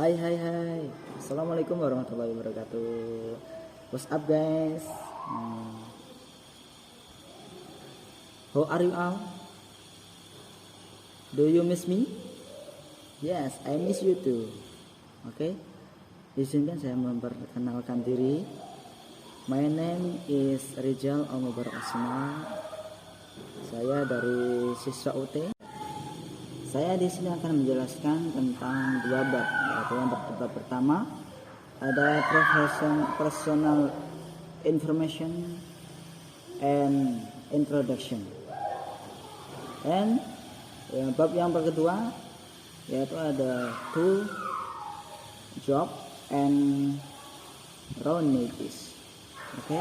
Hai hai hai. Assalamualaikum warahmatullahi wabarakatuh. What's up guys? How are you all? Do you miss me? Yes, I miss you too. Oke. Izinkan saya memperkenalkan diri. My name is Rizal Omar Asma. Saya dari siswa UT. Saya di sini akan menjelaskan tentang dua bab, yaitu yang pertama ada personal information and introduction. Dan bab yang kedua yaitu ada to job and round notice. Oke.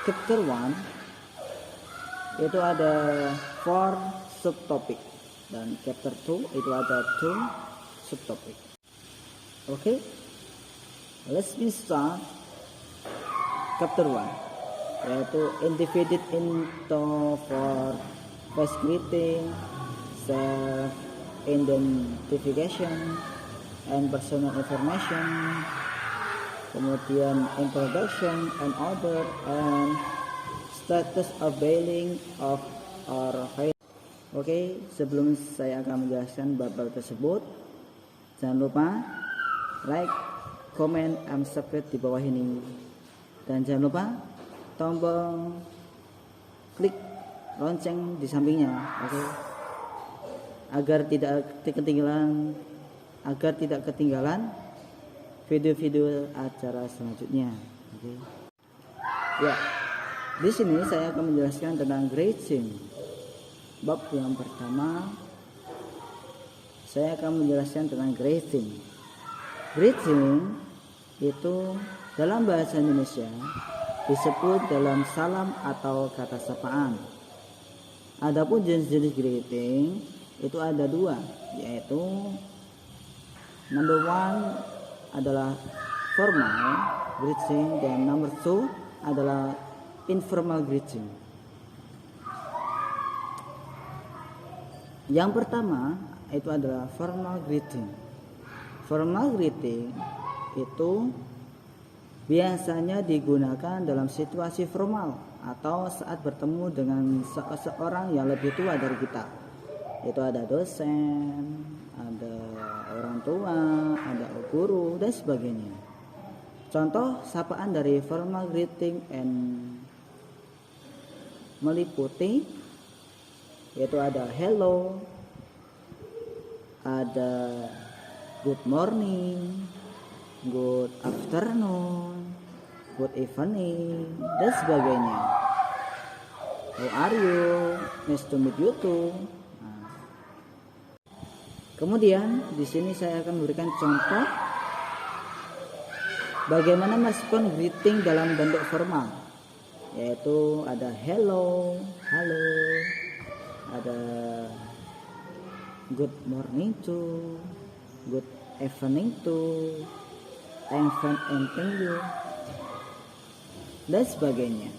Chapter 1 itu ada 4 subtopic. Dan chapter 2 itu ada 2 subtopic. Oke. Let's start chapter 1 yaitu divided into 4 first greeting, self identification and personal information, kemudian introduction and order, and status of bailing of our faith. Oke, sebelum saya akan menjelaskan bab-bab tersebut, jangan lupa like, comment, and subscribe di bawah ini. Dan jangan lupa tombol klik lonceng di sampingnya, oke? Agar tidak ketinggalan video-video acara selanjutnya, oke? Ya, di sini saya akan menjelaskan tentang greeting. Bab yang pertama saya akan menjelaskan tentang greeting. Greeting itu dalam bahasa Indonesia disebut dalam salam atau kata sapaan. Adapun jenis-jenis greeting itu ada 2, yaitu number 1 adalah formal greeting dan number 2 adalah informal greeting. Yang pertama itu adalah formal greeting. Formal greeting itu biasanya digunakan dalam situasi formal atau saat bertemu dengan seseorang yang lebih tua dari kita. Itu ada dosen, ada orang tua, ada guru dan sebagainya. Contoh sapaan dari formal greeting and meliputi yaitu ada hello, ada good morning, good afternoon, good evening, dan sebagainya. How are you? Nice to meet you too. Kemudian di sini saya akan memberikan contoh bagaimana merespon greeting dalam bentuk formal, yaitu ada hello, halo, ada good morning to, good evening to, I'm fine and thank you, dan sebagainya.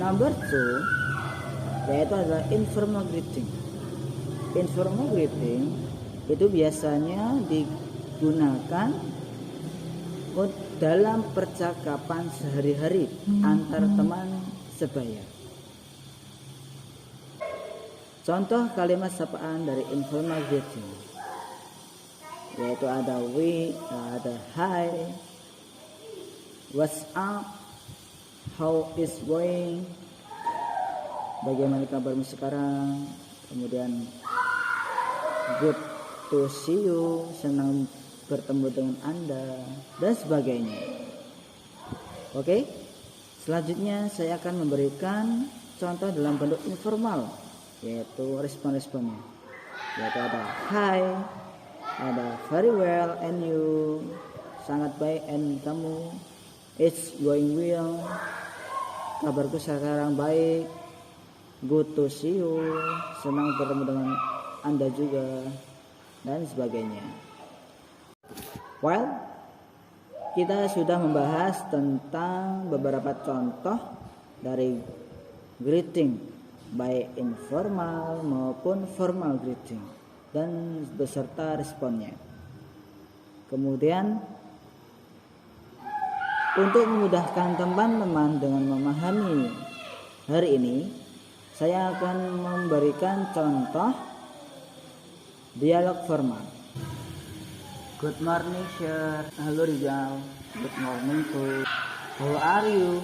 Number 2 yaitu adalah informal greeting. Informal greeting itu biasanya digunakan dalam percakapan sehari-hari antar teman sebaya. Contoh kalimat sapaan dari informal greeting yaitu ada we, ada hi, what's up, how is going, bagaimana kabarmu sekarang, kemudian good to see you, senang bertemu dengan Anda, dan sebagainya. Oke, selanjutnya saya akan memberikan contoh dalam bentuk informal, yaitu respon-responnya, yaitu ada hi, ada very well and you, sangat baik, and kamu, it's going well, kabarku sekarang baik, good to see you, senang bertemu dengan Anda juga, dan sebagainya. Well, kita sudah membahas tentang beberapa contoh dari greeting baik informal maupun formal greeting dan beserta responnya. Kemudian untuk memudahkan teman-teman dengan memahami hari ini, saya akan memberikan contoh dialog formal. Good morning, sir. Halo, Rizal. Good morning, too. How are you?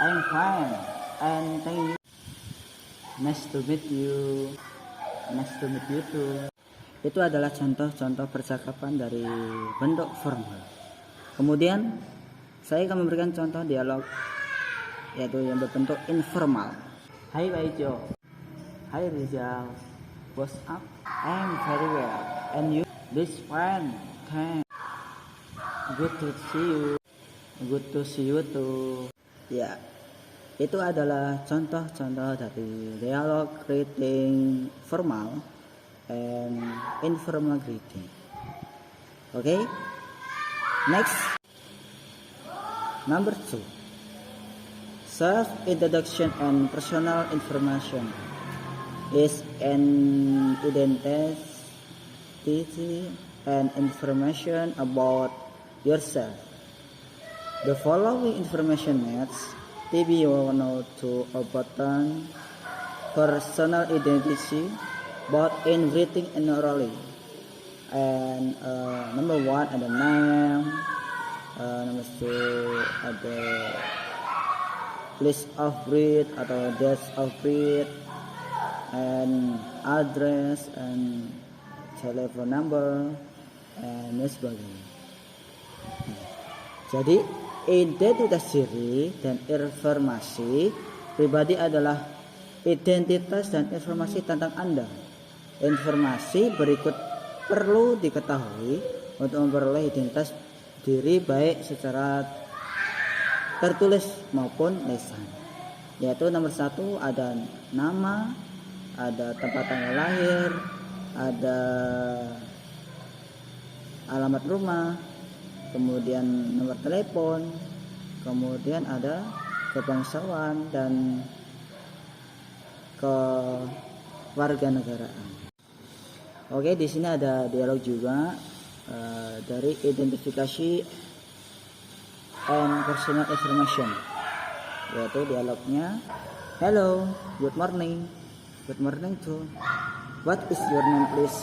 I'm fine, and thank you. Nice to meet you. Nice to meet you too. Itu adalah contoh-contoh percakapan dari bentuk formal. Kemudian saya akan memberikan contoh dialog yaitu yang berbentuk informal. Hai Baijo. Hai Rizal. What's up? I'm very well. And you? This fine. Thanks. Good to see you. Good to see you too. Ya, itu adalah contoh-contoh dari dialog greeting formal and informal greeting. Okay? Next. Number 2. Self-introduction and personal information is an identity and information about yourself. The following information matches TB102 button personal identity both in writing and orally. And number 1 ada name, number 2 ada place of birth atau date of birth, and address and telephone number and sebagainya. Jadi identitas diri dan informasi pribadi adalah identitas dan informasi tentang Anda. Informasi berikut perlu diketahui untuk memperoleh identitas diri baik secara tertulis maupun lisan, yaitu nomor 1 ada nama, ada tempat tanggal lahir, ada alamat rumah, kemudian nomor telepon, kemudian ada kebangsaan dan kewarganegaraan. Oke, di sini ada dialog juga dari identifikasi and personal information, yaitu dialognya. Hello, good morning. Good morning too. What is your name, please?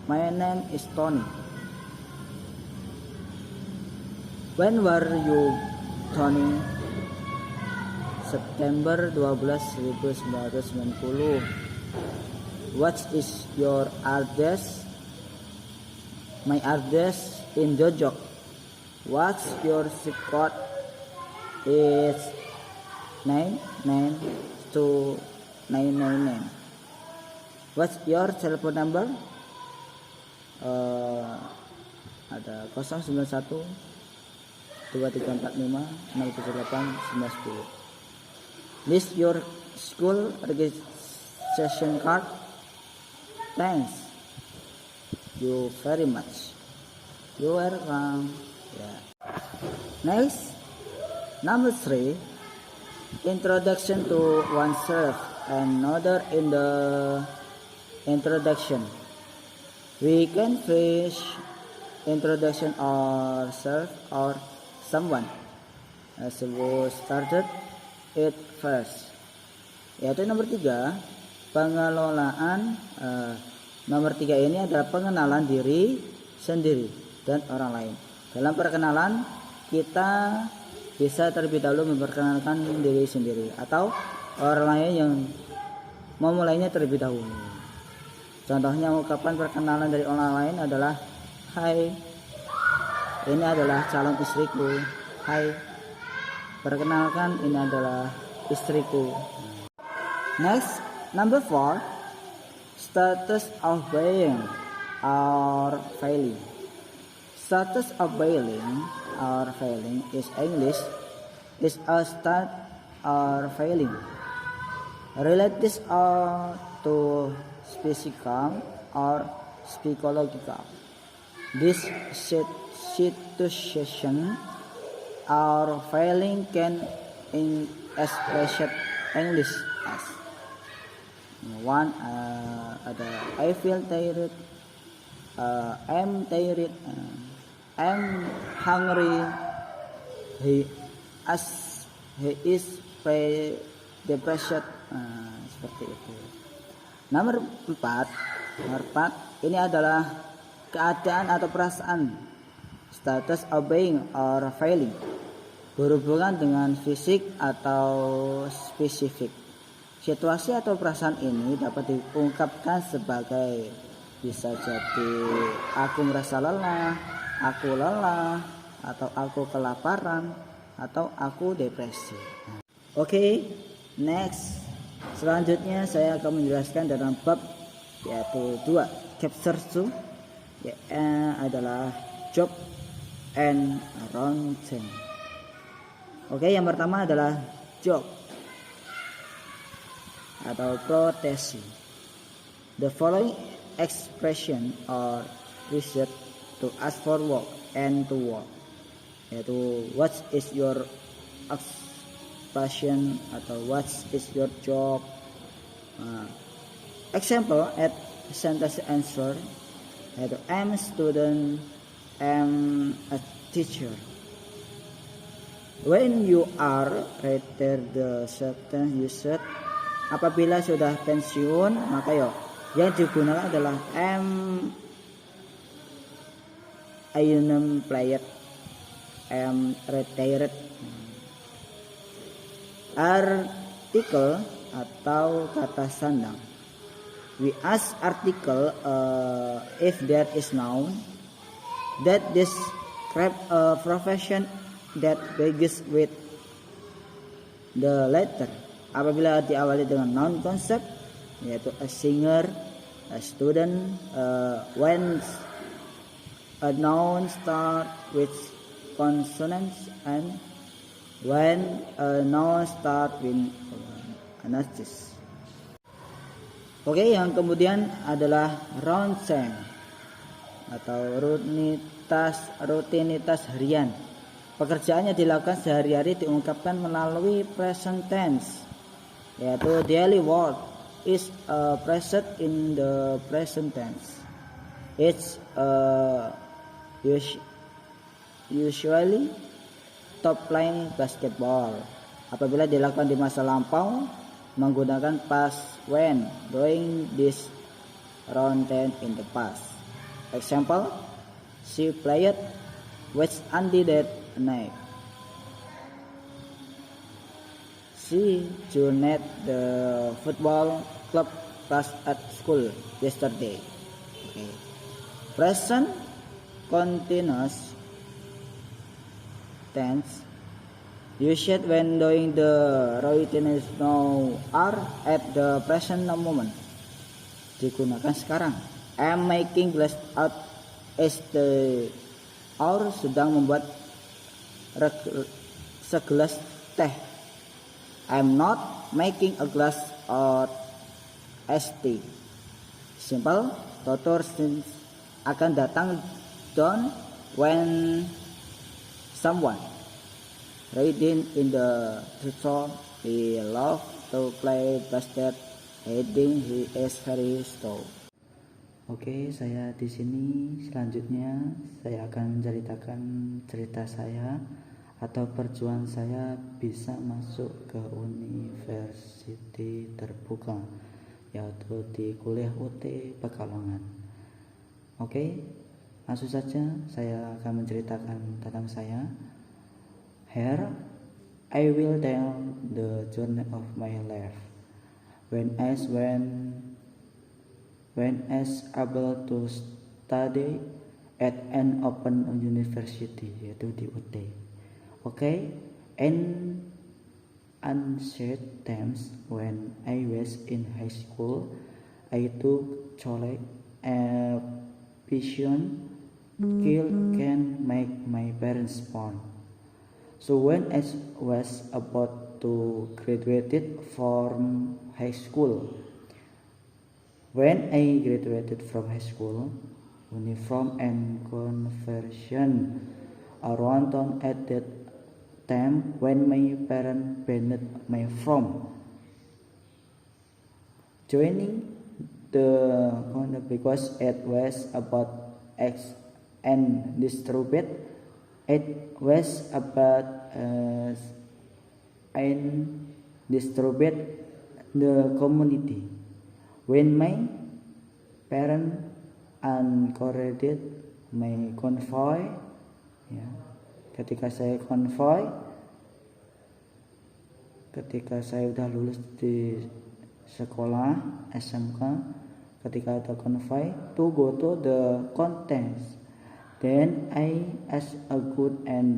My name is Tony. When were you, Tony? September 12, 1990. What is your address? My address in Jojok. What's your zip code? It's 99299. What's your telephone number? Ada 091 2345 078 910. List your school registration card. Thanks you very much. You are welcome. Yeah. Next, number 3, introduction to oneself and another in the introduction. We can phrase introduction ourselves or someone as we started it first. Yaitu nomor 3, pengelolaan. Nomor 3 ini adalah pengenalan diri sendiri dan orang lain. Dalam perkenalan, kita bisa terlebih dahulu memperkenalkan diri sendiri atau orang lain yang memulainya terlebih dahulu. Contohnya ungkapan perkenalan dari orang lain adalah, hai, ini adalah calon istriku. Hai, perkenalkan, ini adalah istriku. Next, number 4, status of being or failing. Status of failing or failing is English is a state or failing. Related to physical or psychological. This situation or failing can express English as 1 ada I feel tired, I'm tired, I'm hungry. He is depressed. Seperti itu. Nomor 4 ini adalah keadaan atau perasaan, status of being or feeling, berhubungan dengan fisik atau spesifik. Situasi atau perasaan ini dapat diungkapkan sebagai bisa jadi aku merasa lelah, aku lelah, atau aku kelaparan, atau aku depresi. Oke, next. Selanjutnya saya akan menjelaskan dalam bab yaitu 2 chapter 2 adalah job and routine. Oke, yang pertama adalah job atau profesi. The following expression are used to ask for work and to work, yaitu what is your occupation atau what is your job. Example at sentence answer, yaitu I'm a student, I'm a teacher. When you are rather the sentence used, apabila sudah pensiun maka yang digunakan adalah am unemployed, am retired. Artikel atau kata sandang. We ask article if there is noun that describe a profession that begins with the letter. Apabila diawali dengan noun konsep, yaitu a singer, a student, when a noun start with consonants, and when a noun start with anastis. Oke, yang kemudian adalah routine atau rutinitas harian. Pekerjaannya dilakukan sehari-hari diungkapkan melalui present tense, yaitu daily work is present in the present tense. It's usually top playing basketball. Apabila dilakukan di masa lampau menggunakan past when doing this routine in the past. Example, she played with Andy that night. She joined the football club class at school yesterday. Okay. Present continuous tense used when doing the routine now are at the present moment. Digunakan sekarang. I'm making glass out as the or sedang membuat segelas teh. I'm not making a glass of iced tea. Simple. Tutor akan datang down when someone reading in the tutor. He love to play basket. Heading he is very slow. Oke, saya di sini selanjutnya saya akan menceritakan cerita saya atau perjuangan saya bisa masuk ke university terbuka, yaitu di kuliah UT Pekalongan. Oke, langsung saja saya akan menceritakan tentang saya. Here I will tell the journey of my life when I able to study at an open university, yaitu di UT. Okay, in ancient times when I was in high school, I took college vision can make my parents proud. So when I was about to graduate from high school, when I graduated from high school, uniform and conversion around town at that time when my parents banned me from joining the because it was about and distributed. It was about and distribute the community. When my parents encouraged my convoy, ya, ketika saya udah lulus di sekolah SMK, ketika ada convoy to go to the contest, then I as a good and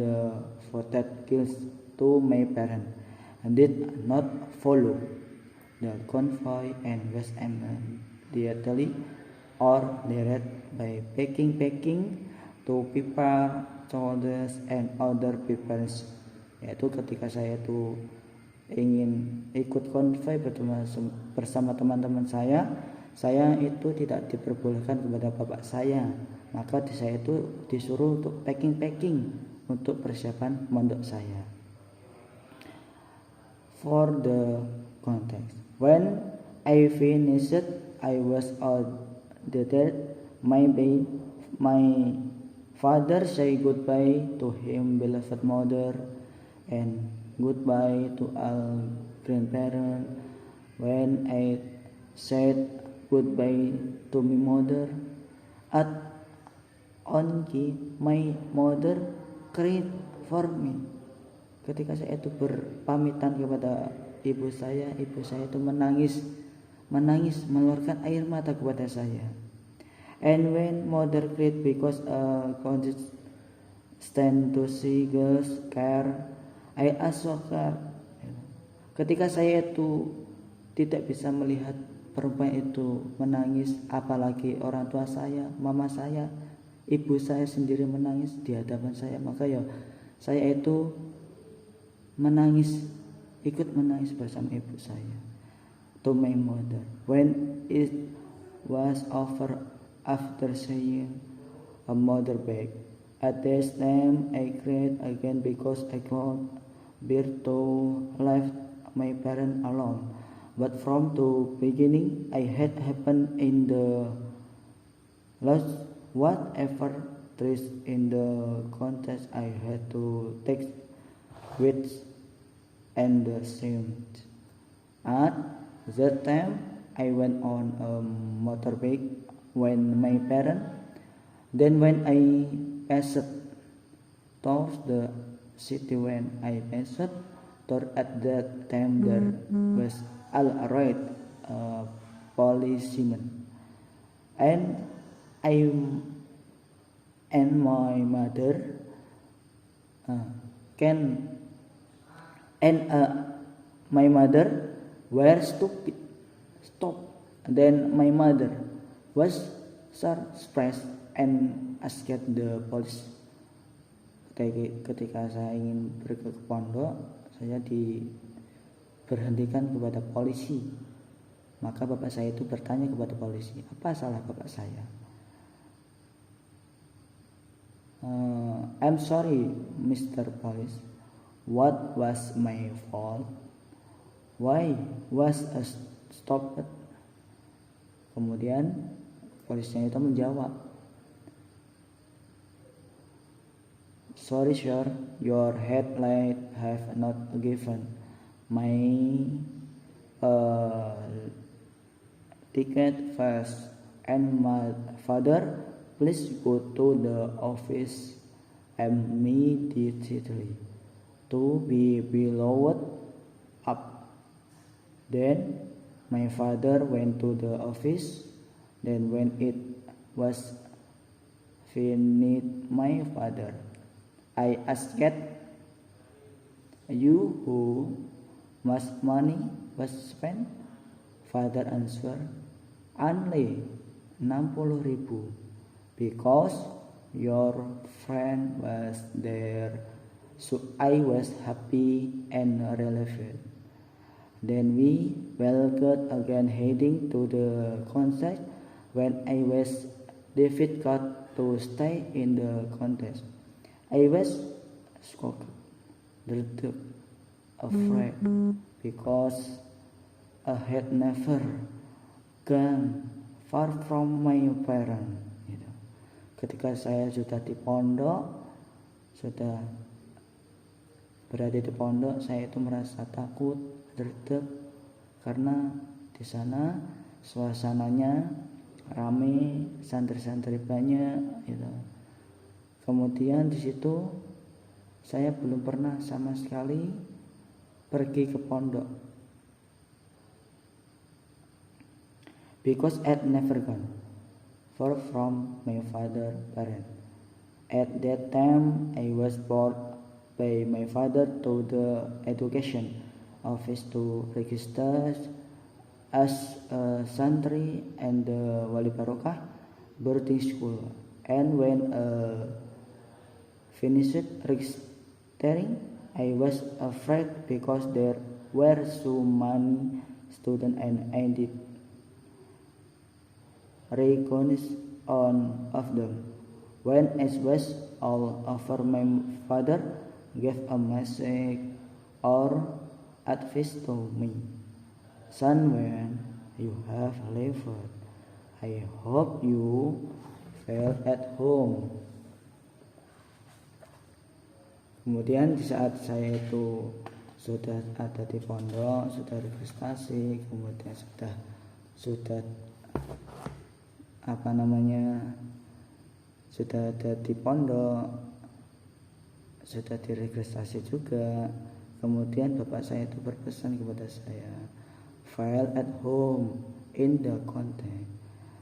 voted kills to my parents and did not follow the convoy and was immediately or direct by packing to prepare soldiers and other preparation. Yaitu ketika saya tuh ingin ikut konvoy bersama teman-teman saya itu tidak diperbolehkan kepada bapak saya, maka saya itu disuruh untuk packing untuk persiapan mondok saya. For the context, when I finished, I was audited. My father say goodbye to him beloved mother and goodbye to all grandparents. When I said goodbye to my mother, at only my mother cried for me. Ketika saya itu berpamitan kepada ibu saya itu menangis mengeluarkan air mata kepada saya. And when mother cried because stand to see girls care, I also care. Ketika saya itu tidak bisa melihat perempuan itu menangis, apalagi orang tua saya, mama saya, ibu saya sendiri menangis di hadapan saya, maka ya saya itu ikut menangis bersama ibu saya. To my mother, when it was over, after saying a mother back, at this time I cried again because I couldn't bear to leave my parents alone. But from the beginning, I had happened in the last whatever trees in the contest I had to take with and the same. At that time, I went on a motorbike when my parents. Then when I passed towards the city, when I passed toward at that time there was alright policeman, and my mother my mother were stop. Then my mother was surprised and asked the police. Ketika saya ingin pergi ke pondok, saya diberhentikan kepada polisi. Maka bapak saya itu bertanya kepada polisi, apa salah bapak saya? I'm sorry, Mr. Police. What was my fault? Why was I stopped? Kemudian polisnya itu menjawab, sorry sir, your headlight have not given my ticket first, and my father, please go to the office immediately to be followed up. Then my father went to the office. Then when it was finished, my father, I asked you who much money was spent? Father answered, only 60.000 because your friend was there. So I was happy and relieved. Then we walked again heading to the concert. When I was difficult to stay in the contest, I was shocked, afraid, because I had never gone far from my parents. ketika saya sudah di pondok, sudah berada di pondok, saya itu merasa takut, deg-deg, karena di sana suasananya ramai, santri-santri banyak gitu. Kemudian di situ saya belum pernah sama sekali pergi ke pondok, because I'd never gone far from my father parent. At that time I was brought by my father to the education office to register as a santri and the Wali Barokah boarding school, and when finished registering, I was afraid because there were so many students and I did recognize one of them. When it was all over, my father gave a message or advice to me. Son, when you have left, I hope you feel at home. Kemudian di saat saya itu sudah ada di pondok, sudah registrasi, kemudian sudah sudah ada di pondok, sudah diregistrasi juga. Kemudian bapak saya itu berpesan kepada saya, file at home in the contact,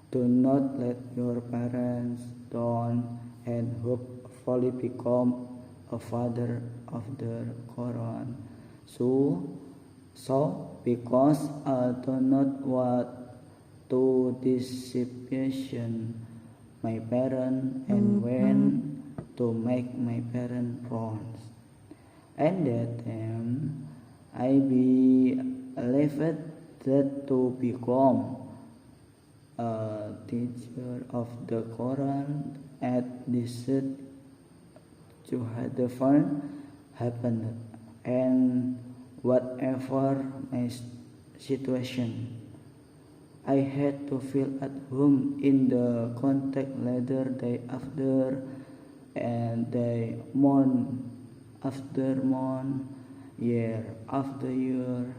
do not let your parents down, and hopefully become a father of the Quran. So because I do not want to disappoint my parents and when to make my parents proud. And that I believed that to become a teacher of the Quran at this to have the fun happened, and whatever my situation, I had to feel at home in the contact later day after and day, month after month, year after year.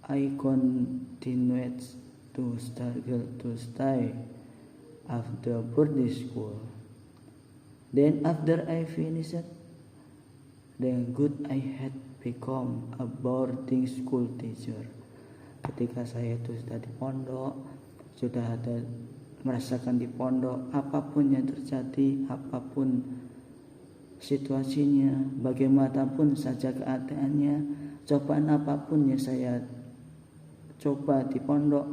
I continued to struggle to stay after boarding school. Then after I finished, then good I had become a boarding school teacher. Ketika saya itu sudah di pondok, sudah ada merasakan di pondok, apapun yang terjadi, apapun situasinya, bagaimanapun saja keadaannya, cobaan apapun yang saya coba di pondok,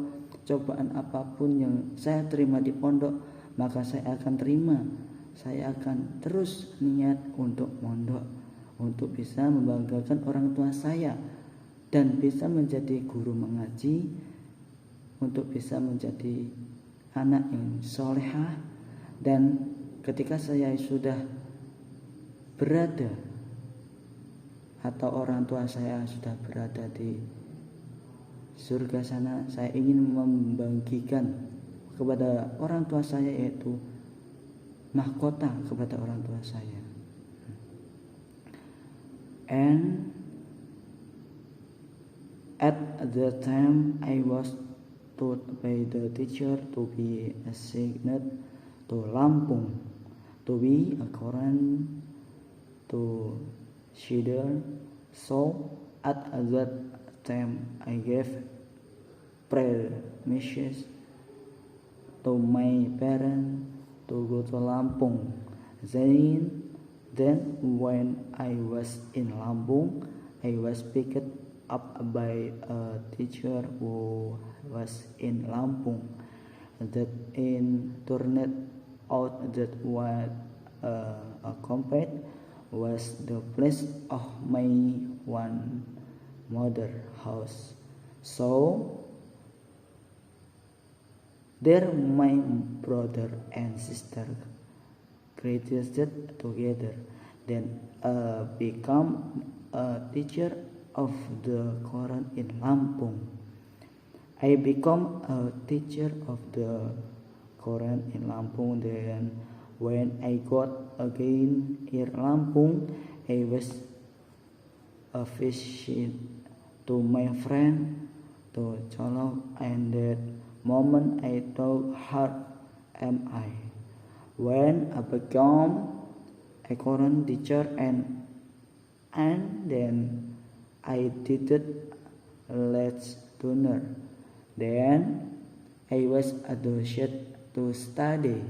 cobaan apapun yang saya terima di pondok, maka saya akan terima. Saya akan terus niat untuk mondok, untuk bisa membanggakan orang tua saya dan bisa menjadi guru mengaji, untuk bisa menjadi anak yang solehah. Dan ketika saya sudah berada atau orang tua saya sudah berada di surga sana, saya ingin membagikan kepada orang tua saya, yaitu mahkota kepada orang tua saya. And at the time I was told by the teacher to be assigned to Lampung to be a Quran to Shidder. So at that time I gave permission to my parents to go to Lampung. Then when I was in Lampung, I was picked up by a teacher who was in Lampung. That turned out that what a compact was the place of my one mother house. So there my brother and sister graduated together, then become a teacher of the Quran in Lampung. I become a teacher of the Quran in Lampung, then When I got again in Lampung, I was a visit to my friend to Cholo, and that moment I thought, how am I? When I became a Korean teacher and then I did let's tuner. Then I was advised to study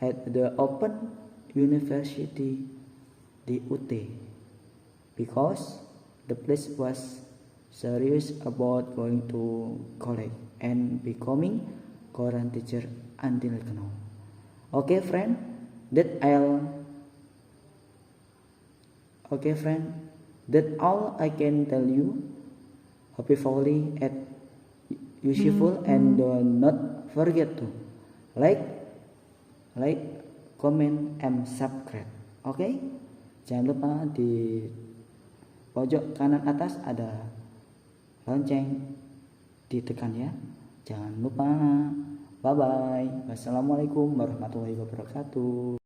at the Open University, the UT, because the place was serious about going to college and becoming Korean teacher until now. Okay friend, that all I can tell you. Hopefully at useful, and do not forget to like, comment, and subscribe. Oke? Jangan lupa di pojok kanan atas ada lonceng, ditekan ya. Jangan lupa. Bye bye. Wassalamualaikum warahmatullahi wabarakatuh.